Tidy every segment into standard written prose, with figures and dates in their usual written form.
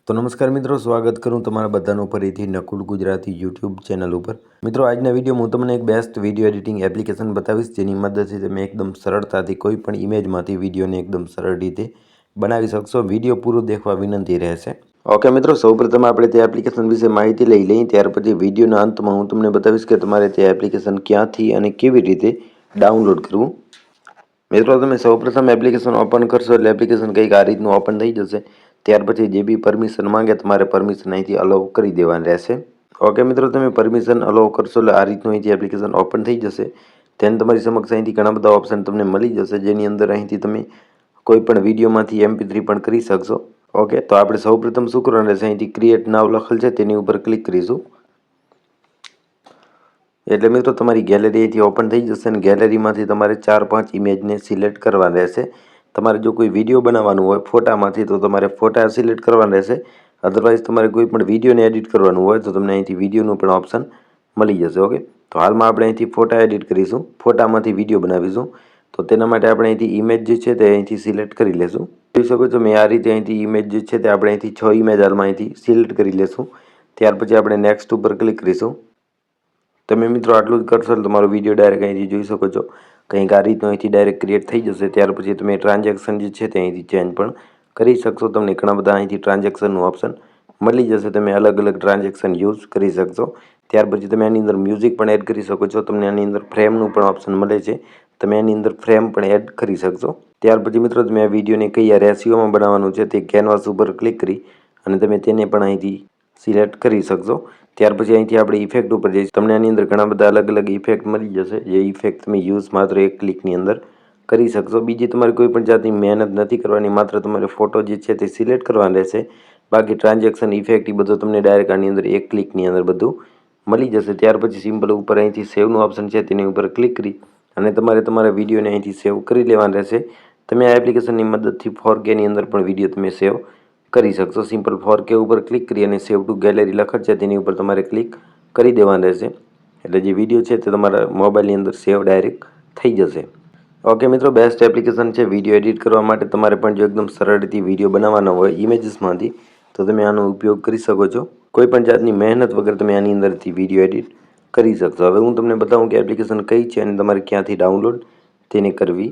તો નમસ્કાર મિત્રો, સ્વાગત કરું તમારા બધાનું ફરીથી નકુલ ગુજરાતી યુટ્યુબ ચેનલ ઉપર। મિત્રો, આજના વિડીયોમાં હું તમને એક બેસ્ટ વિડીયો એડિટિંગ એપ્લિકેશન બતાવીશ, જેની મદદથી તમે એકદમ સરળતાથી કોઈ પણ ઇમેજમાંથી વિડીયોને એકદમ સરળ રીતે બનાવી શકશો। વિડીયો પૂરો દેખવા વિનંતી રહેશે। ઓકે મિત્રો, સૌપ્રથમ આપણે તે એપ્લિકેશન વિશે માહિતી લઈ લઈએ, ત્યાર પછી વિડીયોના અંતમાં હું તમને બતાવીશ કે તમારે તે એપ્લિકેશન ક્યાંથી અને કેવી રીતે ડાઉનલોડ કરવું। મિત્રો, તમે સૌપ્રથમ એપ્લિકેશન ઓપન કરશો એટલે એપ્લિકેશન કંઈક આ રીતનું ઓપન થઈ જશે। ત્યાર પછી જે બી પરમિશન માંગે તમારે પરમિશન અહીંથી અલાઉ કરી દેવાનું રહેશે। ઓકે મિત્રો, તમે પરમિશન અલાઉ કરશો એટલે આ રીતનું અહીંથી એપ્લિકેશન ઓપન થઈ જશે। તેમ તમારી સમક્ષ અહીંથી ઘણા બધા ઓપ્શન તમને મળી જશે, જેની અંદર અહીંથી તમે કોઈ પણ વિડીયોમાંથી MP3 પણ કરી શકશો। ઓકે, તો આપણે સૌપ્રથમ શું કરવાનું રહેશે, અહીંથી ક્રિએટ નાવ લખેલ છે તેની ઉપર ક્લિક કરીશું। એટલે મિત્રો તમારી ગેલેરી અહીંથી ઓપન થઈ જશે અને ગેલેરીમાંથી તમારે 4-5 ઇમેજને સિલેક્ટ કરવાની રહેશે। તમારે જો કોઈ વિડીયો બનાવવાનું હોય ફોટામાંથી તો તમારે ફોટા સિલેક્ટ કરવાના રહેશે। અધરવાઇઝ તમારે કોઈ પણ વિડીયોને એડિટ કરવાનું હોય તો તમને અહીંથી વિડીયોનું પણ ઓપ્શન મળી જશે। ઓકે, તો હાલમાં આપણે અહીંથી ફોટા એડિટ કરીશું, ફોટામાંથી વિડીયો બનાવીશું। તો તેના માટે આપણે અહીંથી ઇમેજ જે છે તે અહીંથી સિલેક્ટ કરી લેશું। જોઈ શકો છો મેં આ રીતે અહીંથી ઇમેજ જે છે તે આપણે અહીંથી 6 ઇમેજ હાલમાં અહીંથી સિલેક્ટ કરી લેશું। ત્યાર પછી આપણે નેક્સ્ટ ઉપર ક્લિક કરીશું। તમે મિત્રો આટલું જ કરશો એટલે તમારો વિડીયો ડાયરેક્ટ અહીંથી જોઈ શકો છો કંઈક આ રીતનું અહીંથી ડાયરેક્ટ ક્રિએટ થઈ જશે। ત્યાર પછી તમે ટ્રાન્ઝેક્શન જે છે તે અહીંથી ચેન્જ પણ કરી શકશો। તમને ઘણા બધા અહીંથી ટ્રાન્ઝેક્શનનું ઓપ્શન મળી જશે, તમે અલગ અલગ ટ્રાન્ઝેક્શન યુઝ કરી શકશો। ત્યાર પછી તમે આની અંદર મ્યુઝિક પણ એડ કરી શકો છો। તમને આની અંદર ફ્રેમનું પણ ઓપ્શન મળે છે, તમે આની અંદર ફ્રેમ પણ એડ કરી શકશો। ત્યાર પછી મિત્રો તમે આ વિડીયોને કયા રેશિયોમાં બનાવવાનું છે તે કેનવાસ ઉપર ક્લિક કરી અને તમે તેને પણ અહીંથી સિલેક્ટ કરી શકશો। ત્યાર પછી અહીંથી આપણે ઇફેક્ટ ઉપર જઈશું। તમને આની અંદર ઘણા બધા અલગ અલગ ઇફેક્ટ મળી જશે, જે ઇફેક્ટ તમે યુઝ માત્ર એક ક્લિકની અંદર કરી શકશો। બીજી તમારે કોઈ પણ જાતની મહેનત નથી કરવાની, માત્ર તમારે ફોટો જે છે તે સિલેક્ટ કરવાનો રહેશે। બાકી ટ્રાન્ઝેક્શન ઇફેક્ટ એ બધું તમને ડાયરેક્ટ આની અંદર એક ક્લિકની અંદર બધું મળી જશે। ત્યાર પછી સિમ્પલ ઉપર અહીંથી સેવનું ઓપ્શન છે તેની ઉપર ક્લિક કરી અને તમારે તમારા વિડીયોને અહીંથી સેવ કરી લેવાનું રહેશે। તમે આ એપ્લિકેશનની મદદથી 4Kની અંદર પણ વિડીયો તમે સેવ કરી શકશો। સિમ્પલ 4K ઉપર ક્લિક કરી અને સેવ ટુ ગેલેરી લખેલ છે તેની ઉપર તમારે ક્લિક કરી દેવાનું રહેશે, એટલે જે વિડીયો છે તે તમારા મોબાઈલની અંદર સેવ ડાયરેક્ટ થઈ જશે। ઓકે મિત્રો, બેસ્ટ એપ્લિકેશન છે વિડીયો એડિટ કરવા માટે। તમારે પણ જો એકદમ સરળ રીતે વિડીયો બનાવવાનો હોય ઇમેજીસમાંથી તો તમે આનો ઉપયોગ કરી શકો છો। કોઈ પણ જાતની મહેનત વગર તમે આની અંદરથી વિડીયો એડિટ કરી શકશો। હવે હું તમને બતાવું કે એપ્લિકેશન કઈ છે અને તમારે ક્યાંથી ડાઉનલોડ તેને કરવી।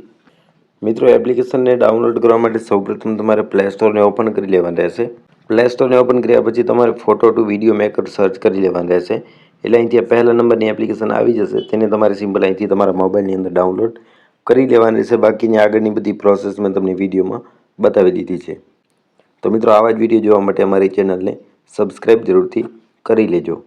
મિત્રો, એપ્લિકેશનને ડાઉનલોડ કરવા માટે સૌપ્રથમ તમારે પ્લે સ્ટોરને ઓપન કરી લેવાનું રહેશે। પ્લે સ્ટોરને ઓપન કર્યા પછી તમારે photo to video maker search કરી લેવાનું રહેશે, એટલે અહીંથી પહેલા નંબરની એપ્લિકેશન આવી જશે। તેને તમારે સિમ્પલ અહીંથી તમારા મોબાઈલની અંદર ડાઉનલોડ કરી લેવાની રહેશે। બાકીની આગળની બધી પ્રોસેસ મેં તમને વિડીયોમાં બતાવી દીધી છે। તો મિત્રો, આવા જ વિડીયો જોવા માટે અમારી ચેનલને સબસ્ક્રાઈબ જરૂરથી કરી લેજો।